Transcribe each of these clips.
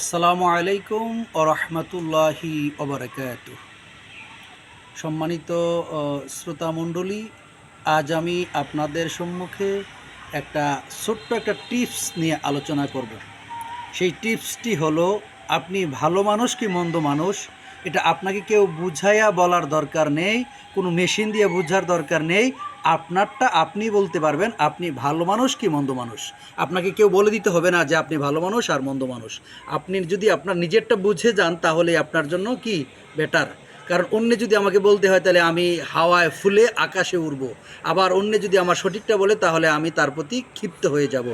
আসসালামু আলাইকুম ও রহমতুল্লাহি ওবারাকাতুহ। সম্মানিত শ্রোতামণ্ডলী, আজ আমি আপনাদের সম্মুখে ছোট্ট একটা টিপস নিয়ে আলোচনা করব। সেই টিপসটি হলো, আপনি ভালো মানুষ কি মন্দ মানুষ এটা আপনাকে কেউ বুঝাইয়া বলার দরকার নেই, কোনো মেশিন দিয়ে বোঝার দরকার নেই। আপনারটা আপনি বলতে পারবেন আপনি ভালো মানুষ কি মন্দ মানুষ। আপনাকে কেউ বলে দিতে হবে না যে আপনি ভালো মানুষ আর মন্দ মানুষ। আপনি যদি আপনার নিজেরটা বুঝে যান তাহলে আপনার জন্য কি বেটার। কারণ অন্য যদি আমাকে বলতে হয় তাহলে আমি হাওয়ায় ফুলে আকাশে উড়ব, আবার অন্য যদি আমার সঠিকটা বলে তাহলে আমি তার প্রতি ক্ষিপ্ত হয়ে যাব।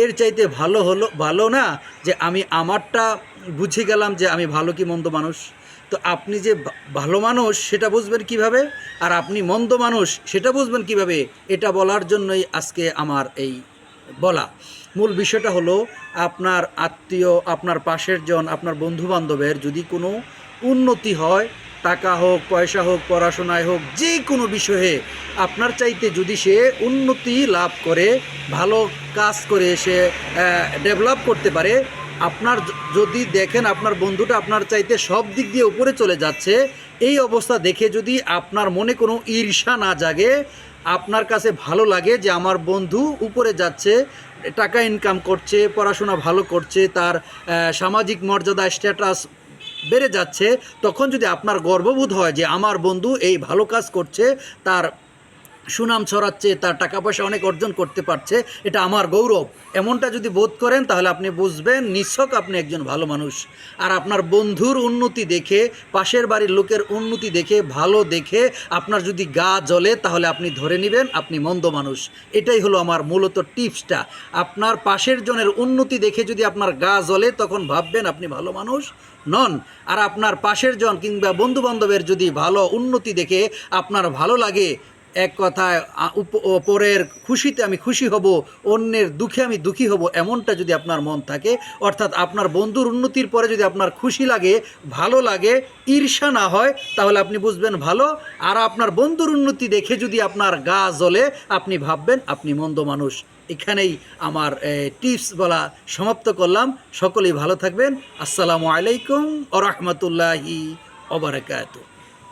এর চাইতে ভালো না যে আমি আমারটা বুঝে গেলাম যে আমি ভালো কি মন্দ মানুষ। তো আপনি যে ভালো মানুষ সেটা বুঝবেন কিভাবে, আর আপনি মন্দ মানুষ সেটা বুঝবেন কিভাবে, এটা বলার জন্যই আজকে আমার এই বলা। মূল বিষয়টা হলো, আপনার আত্মীয়, আপনার পাশের জন, আপনার বন্ধুবান্ধবের যদি কোনো উন্নতি হয়, টাকা হোক, পয়সা হোক, পড়াশোনায় হোক, যে কোনো বিষয়ে আপনার চাইতে যদি সে উন্নতি লাভ করে, ভালো কাজ করে সে ডেভেলপ করতে পারে, আপনার যদি দেখেন আপনার বন্ধুটা আপনার চাইতে সব দিক দিয়ে উপরে চলে যাচ্ছে, এই অবস্থা দেখে যদি আপনার মনে কোনো ঈর্ষা না জাগে, আপনার কাছে ভালো লাগে যে আমার বন্ধু উপরে যাচ্ছে, টাকা ইনকাম করছে, পড়াশোনা ভালো করছে, তার সামাজিক মর্যাদা স্ট্যাটাস বেড়ে যাচ্ছে, তখন যদি আপনার গর্ববোধ হয় যে আমার বন্ধু এই ভালো কাজ করছে, তার সুনাম ছড়াচ্ছে, তার টাকা পয়সা অনেক অর্জন করতে পারছে, এটা আমার গৌরব, এমনটা যদি বোধ করেন তাহলে আপনি বুঝবেন নিছক আপনি একজন ভালো মানুষ। আর আপনার বন্ধুর উন্নতি দেখে, পাশের বাড়ির লোকের উন্নতি দেখে, ভালো দেখে আপনার যদি গা জ্বলে তাহলে আপনি ধরে নেবেন আপনি মন্দ মানুষ। এটাই হলো আমার মূলত টিপসটা। আপনার পাশের জনের উন্নতি দেখে যদি আপনার গা জ্বলে তখন ভাববেন আপনি ভালো মানুষ নন। আর আপনার পাশের জন কিংবা বন্ধুবান্ধবের যদি ভালো উন্নতি দেখে আপনার ভালো লাগে, এক কথায় পরের খুশিতে আমি খুশি হব, অন্যের দুঃখে আমি দুঃখী হব, এমনটা যদি আপনার মন থাকে, অর্থাৎ আপনার বন্ধুর উন্নতির পরে যদি আপনার খুশি লাগে, ভালো লাগে, ঈর্ষা না হয়, তাহলে আপনি বুঝবেন ভালো। আর আপনার বন্ধুর উন্নতি দেখে যদি আপনার গা জ্বলে, আপনি ভাববেন আপনি মন্দ মানুষ। এখানেই আমার টিপস বলা সমাপ্ত করলাম। সকলেই ভালো থাকবেন। আসসালামু আলাইকুম ওয়া রাহমাতুল্লাহি ওয়া বারাকাতুহু।